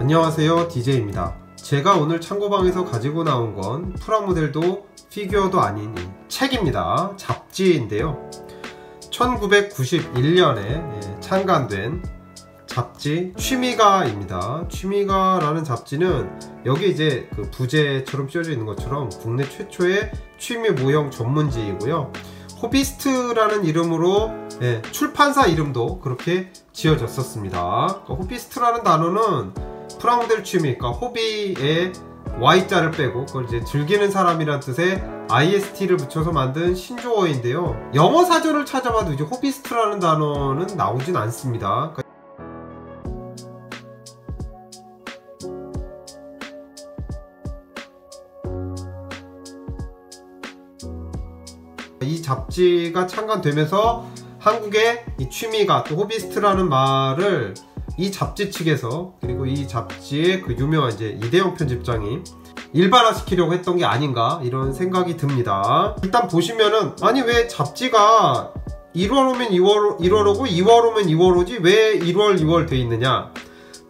안녕하세요, DJ입니다. 제가 오늘 창고방에서 가지고 나온 건 프라모델도 피규어도 아닌 책입니다. 잡지인데요. 1991년에 창간된 잡지 취미가입니다. 취미가라는 잡지는 여기 이제 그 부제처럼 씌워져 있는 것처럼 국내 최초의 취미 모형 전문지이고요. 호비스트라는 이름으로 출판사 이름도 그렇게 지어졌었습니다. 호비스트라는 단어는 프라모델 취미, 그러니까 호비에 Y자를 빼고 그걸 이제 즐기는 사람이란 뜻의 IST를 붙여서 만든 신조어인데요. 영어 사전을 찾아봐도 이제 호비스트라는 단어는 나오진 않습니다. 그러니까 이 잡지가 창간되면서 한국의 이 취미가 또 호비스트라는 말을 이 잡지 측에서, 그리고 이 잡지의 그 유명한 이제 이대영 편집장이 일반화시키려고 했던 게 아닌가 이런 생각이 듭니다. 일단 보시면은 아니 왜 잡지가 1월 오면 1월 오고 2월 오면 2월 오지 왜 1월 2월 돼 있느냐.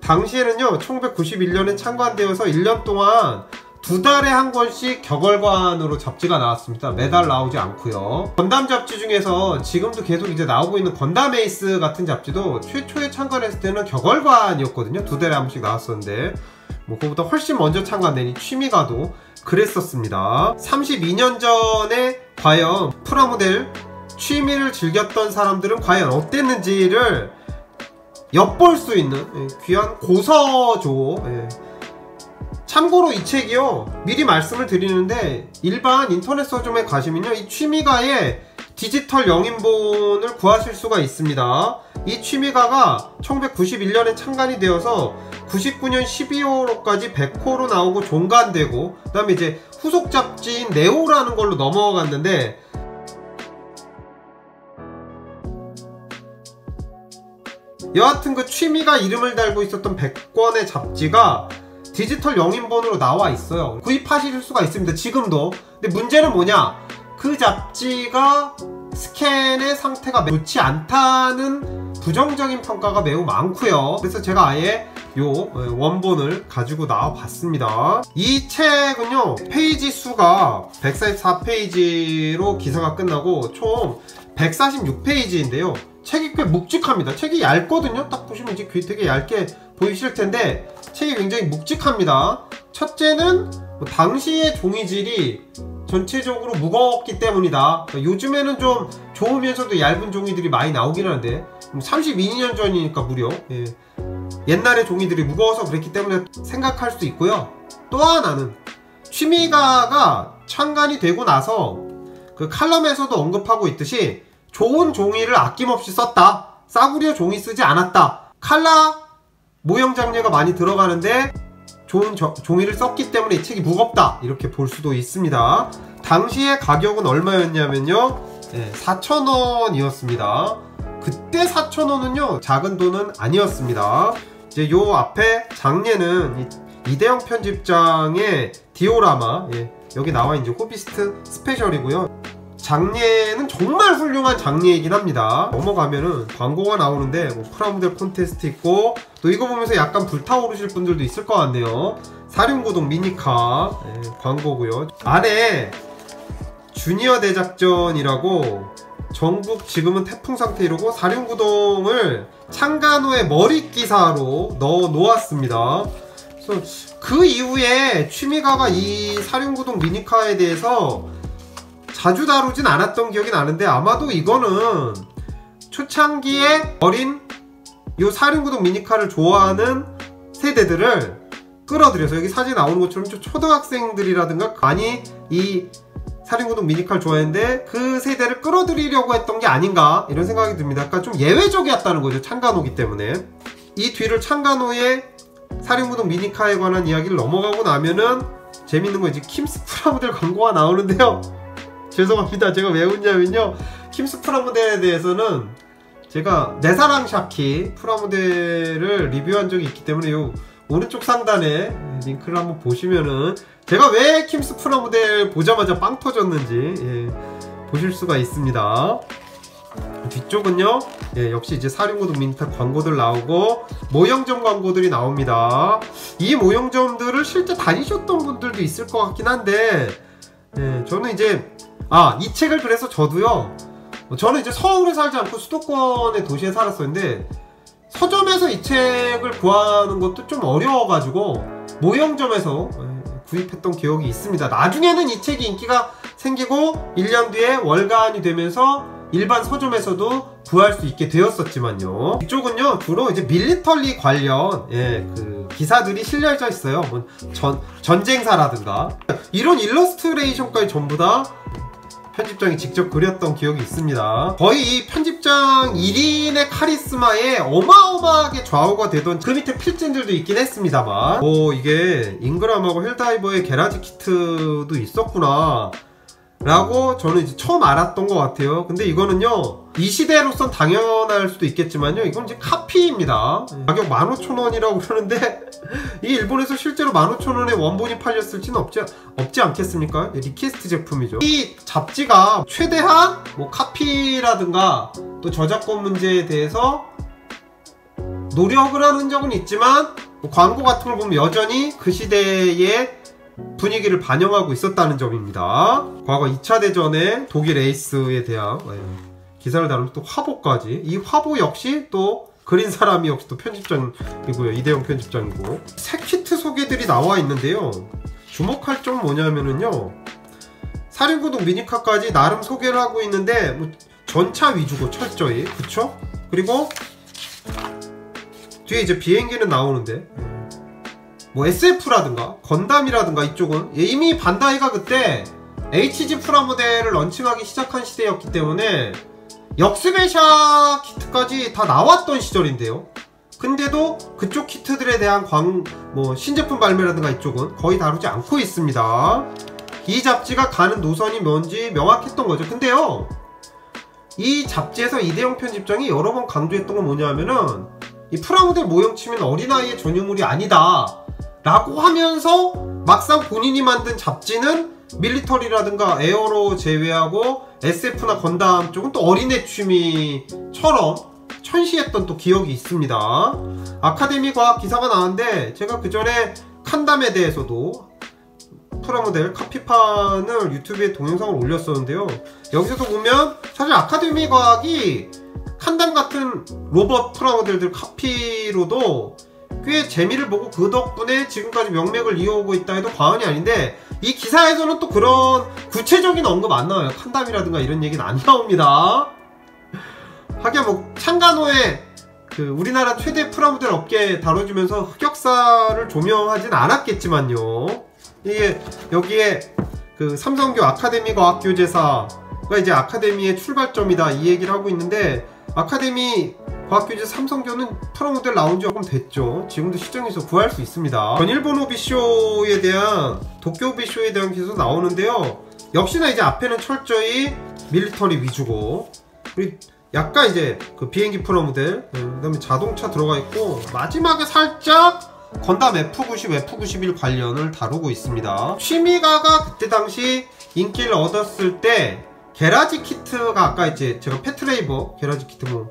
당시에는요 1991년에 창간되어서 1년 동안 2달에 한 권씩 격월간으로 잡지가 나왔습니다. 매달 나오지 않고요. 건담 잡지 중에서 지금도 계속 이제 나오고 있는 건담 에이스 같은 잡지도 최초에 창간했을 때는 격월간이었거든요. 2달에 한 번씩 나왔었는데 뭐 그거보다 훨씬 먼저 창간된 이 취미가도 그랬었습니다. 32년 전에 과연 프라모델 취미를 즐겼던 사람들은 과연 어땠는지를 엿볼 수 있는 귀한 고서죠. 참고로 이 책이요, 미리 말씀을 드리는데 일반 인터넷 서점에 가시면요 이 취미가의 디지털 영인본을 구하실 수가 있습니다. 이 취미가가 1991년에 창간이 되어서 99년 12월호까지 100호로 나오고 종간되고 그 다음에 이제 후속 잡지인 네오라는 걸로 넘어갔는데, 여하튼 그 취미가 이름을 달고 있었던 100권의 잡지가 디지털 영인본으로 나와 있어요. 구입하실 수가 있습니다, 지금도. 근데 문제는 뭐냐, 그 잡지가 스캔의 상태가 좋지 않다는 부정적인 평가가 매우 많고요. 그래서 제가 아예 요 원본을 가지고 나와 봤습니다. 이 책은요 페이지 수가 144페이지로 기사가 끝나고 총 146페이지인데요 책이 꽤 묵직합니다. 책이 얇거든요. 딱 보시면 이제 되게 얇게 보이실 텐데 책이 굉장히 묵직합니다. 첫째는 당시의 종이질이 전체적으로 무거웠기 때문이다. 요즘에는 좀 좋으면서도 얇은 종이들이 많이 나오긴 하는데 32년 전이니까 무려 옛날에 종이들이 무거워서 그랬기 때문에 생각할 수 있고요. 또 하나는 취미가가 창간이 되고 나서 그 칼럼에서도 언급하고 있듯이 좋은 종이를 아낌없이 썼다, 싸구려 종이 쓰지 않았다, 칼라 모형 장르가 많이 들어가는데 좋은 종이를 썼기 때문에 이 책이 무겁다, 이렇게 볼 수도 있습니다. 당시의 가격은 얼마였냐면요 4,000원이었습니다 그때 4,000원은요 작은 돈은 아니었습니다. 이제 요 앞에 장례는 이대영 편집장의 디오라마, 여기 나와 이제 호비스트 스페셜이고요. 장례는 정말 훌륭한 장례이긴 합니다. 넘어가면은 광고가 나오는데 뭐 프라모델 콘테스트 있고, 또 이거 보면서 약간 불타오르실 분들도 있을 것 같네요. 사륜구동 미니카 광고고요. 안에 주니어 대작전이라고 전국 지금은 태풍 상태 이러고 사륜구동을 창간 후에 머릿기사로 넣어 놓았습니다. 그래서 그 이후에 취미가가 이 사륜구동 미니카에 대해서 자주 다루진 않았던 기억이 나는데, 아마도 이거는 초창기에 어린 요 사륜구동 미니카를 좋아하는 세대들을 끌어들여서, 여기 사진 나오는 것처럼 초등학생들이라든가 많이 이 사륜구동 미니카를 좋아했는데 그 세대를 끌어들이려고 했던 게 아닌가 이런 생각이 듭니다. 약간 좀 예외적이었다는 거죠, 창간호기 때문에. 이 뒤를 창간호의 사륜구동 미니카에 관한 이야기를 넘어가고 나면은 재밌는 거 이제 킴스 프라모델 광고가 나오는데요. 죄송합니다. 제가 왜 웃냐면요, 킴스 프라모델에 대해서는 제가 내 사랑 샤키 프라모델을 리뷰한 적이 있기 때문에 요 오른쪽 상단에 링크를 한번 보시면은 제가 왜 킴스 프라모델 보자마자 빵 터졌는지 보실 수가 있습니다. 뒤쪽은요, 예, 역시 이제 사륜구동 미니탑 광고들 나오고 모형점 광고들이 나옵니다. 이 모형점들을 실제 다니셨던 분들도 있을 것 같긴 한데, 예, 저는 이제 이 책을 그래서 저도요, 저는 이제 서울에 살지 않고 수도권의 도시에 살았었는데 서점에서 이 책을 구하는 것도 좀 어려워가지고 모형점에서 구입했던 기억이 있습니다. 나중에는 이 책이 인기가 생기고 1년 뒤에 월간이 되면서 일반 서점에서도 구할 수 있게 되었었지만요. 이쪽은요, 주로 이제 밀리터리 관련 그 기사들이 실려져 있어요. 뭐 전쟁사라든가 이런 일러스트레이션까지 전부 다 편집장이 직접 그렸던 기억이 있습니다. 거의 이 편집장 1인의 카리스마에 어마어마하게 좌우가 되던 그 밑에 필진들도 있긴 했습니다만, 이게 잉그람하고 헬다이버의 게라지 키트도 있었구나 라고 저는 이제 처음 알았던 것 같아요. 근데 이거는요, 이 시대로선 당연할 수도 있겠지만요, 이건 이제 카피입니다. 가격 15,000원이라고 그러는데 이게 일본에서 실제로 15,000원에 원본이 팔렸을지는 없지 않겠습니까? 리퀘스트 제품이죠. 이 잡지가 최대한 뭐 카피라든가 또 저작권 문제에 대해서 노력을 하는 적은 있지만, 뭐 광고 같은 걸 보면 여전히 그 시대의 분위기를 반영하고 있었다는 점입니다. 과거 2차 대전의 독일 에이스에 대한 기사를 다룬 또 화보까지, 이 화보 역시 또 그린 사람이 역시 또 편집장이고요. 이대영 편집장이고. 새 키트 소개들이 나와 있는데요, 주목할 점 뭐냐면은요, 사륜구동 미니카까지 나름 소개를 하고 있는데 뭐 전차 위주고 철저히, 그쵸? 그리고 뒤에 이제 비행기는 나오는데 뭐 SF라든가 건담이라든가 이쪽은 이미 반다이가 그때 HG 프라모델을 런칭하기 시작한 시대였기 때문에 역스페샤 키트까지 다 나왔던 시절인데요. 근데도 그쪽 키트들에 대한 뭐 신제품 발매라든가 이쪽은 거의 다루지 않고 있습니다. 이 잡지가 가는 노선이 뭔지 명확했던 거죠. 근데요, 이 잡지에서 이대영 편집장이 여러 번 강조했던 건 뭐냐면은 이 프라모델 모형치면 어린아이의 전유물이 아니다 라고 하면서 막상 본인이 만든 잡지는 밀리터리라든가 에어로 제외하고 SF나 건담 쪽은 또 어린애 취미처럼 천시했던 또 기억이 있습니다. 아카데미 과학 기사가 나왔는데 제가 그 전에 칸담에 대해서도 프라모델 카피판을 유튜브에 동영상을 올렸었는데요, 여기서도 보면 사실 아카데미 과학이 칸담 같은 로봇 프라모델들 카피로도 꽤 재미를 보고 그 덕분에 지금까지 명맥을 이어오고 있다 해도 과언이 아닌데, 이 기사에서는 또 그런 구체적인 언급 안 나와요. 칸담이라든가 이런 얘기는 안 나옵니다. 하긴 뭐 창간호의 그 우리나라 최대 프라모델 업계 다뤄주면서 흑역사를 조명하진 않았겠지만요, 이게 여기에 그 삼성교 아카데미 과학교재사가 이제 아카데미의 출발점이다 이 얘기를 하고 있는데, 아카데미 과학교재 삼성교는 프라모델 나온 지 조금 됐죠. 지금도 시장에서 구할 수 있습니다. 전일본 호비쇼에 대한, 도쿄 호비쇼에 대한 기사도 나오는데요, 역시나 이제 앞에는 철저히 밀리터리 위주고, 그리고 약간 이제 그 비행기 프라모델, 그 다음에 자동차 들어가 있고, 마지막에 살짝 건담 F90, F91 관련을 다루고 있습니다. 취미가가 그때 당시 인기를 얻었을 때 게라지 키트가, 아까 이제 제가 패트레이버 게라지 키트 뭐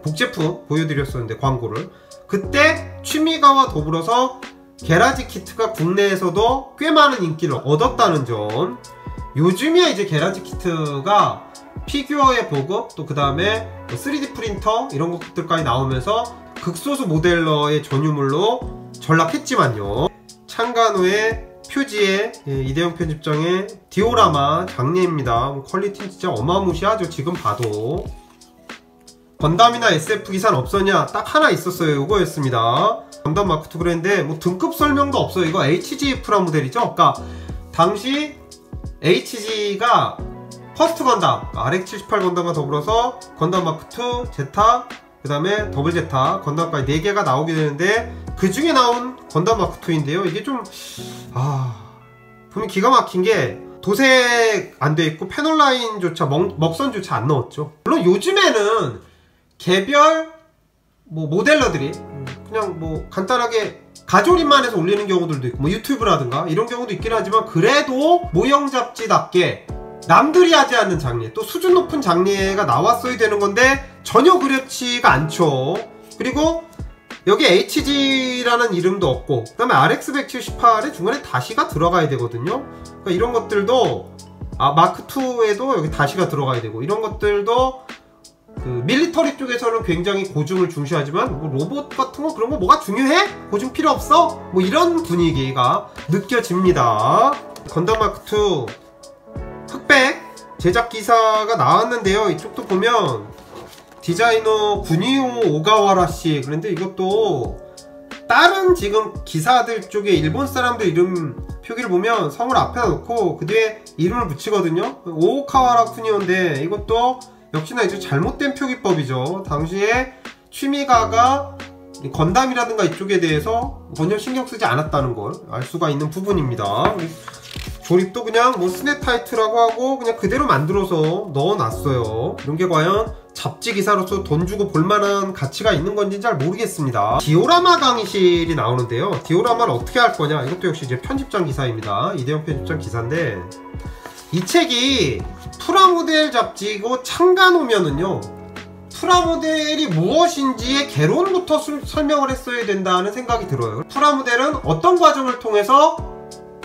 복제품 보여드렸었는데 광고를, 그때 취미가와 더불어서 게라지 키트가 국내에서도 꽤 많은 인기를 얻었다는 점. 요즘이야 이제 게라지 키트가 피규어의 보급, 또 그 다음에 3D 프린터 이런 것들까지 나오면서 극소수 모델러의 전유물로 전락했지만요, 창간호의 표지에 이대영 편집장의 디오라마 장례입니다. 퀄리티는 진짜 어마무시하죠. 지금 봐도. 건담이나 SF 기사는 없었냐? 딱 하나 있었어요. 요거였습니다. 건담 마크2 그랬는데 뭐 등급 설명도 없어요. 이거 HG 프라모델이죠. 그러니까 당시 HG가 퍼스트 건담, RX78 건담과 더불어서 건담 마크2, 제타, 그 다음에 더블 제타 건담까지 4개가 나오게 되는데, 그 중에 나온 건담 마크2인데요 이게 좀 보면 기가 막힌 게 도색 안 돼 있고 패널 라인조차 먹선조차 안 넣었죠. 물론 요즘에는 개별 뭐 모델러들이 그냥 뭐 간단하게 가조림만 해서 올리는 경우들도 있고, 뭐 유튜브라든가 이런 경우도 있긴 하지만, 그래도 모형 잡지답게 남들이 하지 않는 장례, 또 수준 높은 장례가 나왔어야 되는 건데 전혀 그렇지가 않죠. 그리고 여기 HG라는 이름도 없고, 그 다음에 RX178에 중간에 다시가 들어가야 되거든요. 그러니까 이런 것들도 마크2에도 여기 다시가 들어가야 되고, 이런 것들도 그 밀리터리 쪽에서는 굉장히 고증을 중시하지만 뭐 로봇 같은 거 그런 거 뭐가 중요해? 고증 필요 없어? 뭐 이런 분위기가 느껴집니다. 건담 마크2 흑백 제작 기사가 나왔는데요. 이쪽도 보면 디자이너 구니오 오가와라 씨, 그런데 이것도 다른 지금 기사들 쪽에 일본 사람들 이름 표기를 보면 성을 앞에다 놓고 그 뒤에 이름을 붙이거든요. 오카와라 쿠니오인데 이것도 역시나 이제 잘못된 표기법이죠. 당시에 취미가가 건담이라든가 이쪽에 대해서 전혀 신경 쓰지 않았다는 걸 알 수가 있는 부분입니다. 조립도 그냥 뭐 스냅 타이트라고 하고 그냥 그대로 만들어서 넣어놨어요. 이런 게 과연 잡지 기사로서 돈 주고 볼만한 가치가 있는 건지 잘 모르겠습니다. 디오라마 강의실이 나오는데요. 디오라마를 어떻게 할 거냐, 이것도 역시 이제 편집장 기사입니다. 이대형 편집장 기사인데, 이 책이 프라모델 잡지고 창간호면은요, 프라모델이 무엇인지의 개론부터 설명을 했어야 된다는 생각이 들어요. 프라모델은 어떤 과정을 통해서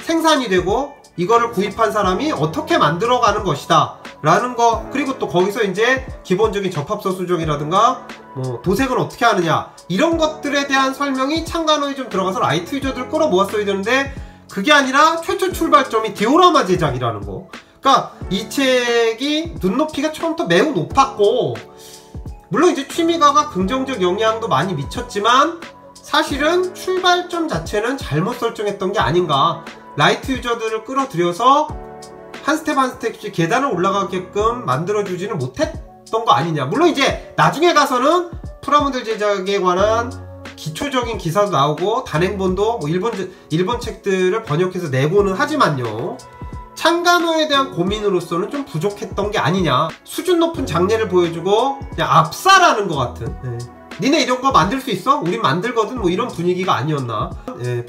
생산이 되고 이거를 구입한 사람이 어떻게 만들어가는 것이다 라는 거, 그리고 또 거기서 이제 기본적인 접합서 수정이라든가 뭐 도색은 어떻게 하느냐, 이런 것들에 대한 설명이 창간호에 좀 들어가서 라이트 유저들을 끌어모았어야 되는데, 그게 아니라 최초 출발점이 디오라마 제작이라는 거. 그러니까 이 책이 눈높이가 처음부터 매우 높았고, 물론 이제 취미가가 긍정적 영향도 많이 미쳤지만 사실은 출발점 자체는 잘못 설정했던 게 아닌가. 라이트 유저들을 끌어들여서 한 스텝 한 스텝씩 계단을 올라가게끔 만들어주지는 못했던 거 아니냐. 물론 이제 나중에 가서는 프라모델 제작에 관한 기초적인 기사도 나오고 단행본도 뭐 일본 책들을 번역해서 내고는 하지만요, 창간호에 대한 고민으로서는 좀 부족했던 게 아니냐. 수준 높은 장례를 보여주고 그냥 압살하는 것 같은, 니네 이런 거 만들 수 있어? 우린 만들거든? 뭐 이런 분위기가 아니었나.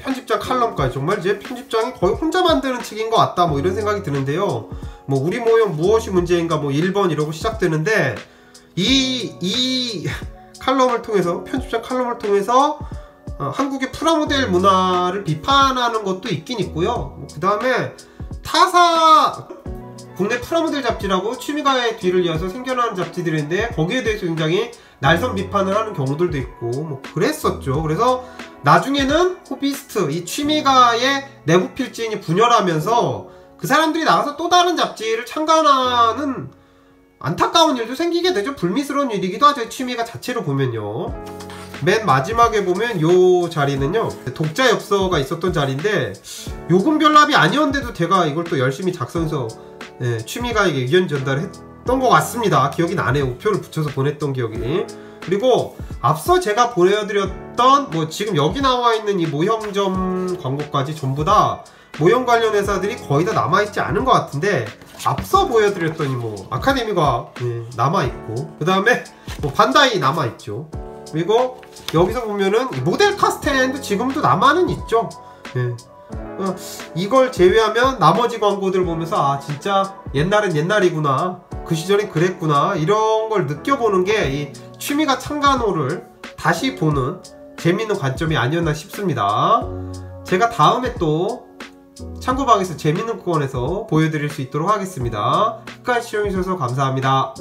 편집장 칼럼까지 정말 이제 편집장이 거의 혼자 만드는 책인 것 같다, 뭐 이런 생각이 드는데요. 뭐 우리 모형 무엇이 문제인가 뭐 1번 이러고 시작되는데, 이 칼럼을 통해서, 편집장 칼럼을 통해서 한국의 프라모델 문화를 비판하는 것도 있긴 있고요. 그 다음에 타사 국내 프라모델 잡지라고 취미가의 뒤를 이어서 생겨나는 잡지들인데 거기에 대해서 굉장히 날선 비판을 하는 경우들도 있고 뭐 그랬었죠. 그래서 나중에는 호비스트, 이 취미가의 내부 필진이 분열하면서 그 사람들이 나가서 또 다른 잡지를 창간하는 안타까운 일도 생기게 되죠. 불미스러운 일이기도 하죠. 취미가 자체로 보면요. 맨 마지막에 보면 요 자리는요, 독자 엽서가 있었던 자리인데 요금 별납이 아니었는데도 제가 이걸 또 열심히 작성해서 취미가에게 의견 전달을 했던 것 같습니다. 기억이 나네요. 우표를 붙여서 보냈던 기억이. 그리고 앞서 제가 보여드렸던 뭐 지금 여기 나와 있는 이 모형점 광고까지 전부 다 모형 관련 회사들이 거의 다 남아있지 않은 것 같은데, 앞서 보여드렸더니 뭐 아카데미가 남아있고, 그 다음에 뭐 반다이 남아있죠. 그리고 여기서 보면은 모델 카스텐도 지금도 남아는 있죠. 이걸 제외하면 나머지 광고들 보면서 아 진짜 옛날은 옛날이구나, 그 시절엔 그랬구나, 이런 걸 느껴보는 게 이 취미가 창간호를 다시 보는 재미있는 관점이 아니었나 싶습니다. 제가 다음에 또 참고방에서 재밌는 구간에서 보여드릴 수 있도록 하겠습니다. 끝까지 시청해주셔서 감사합니다.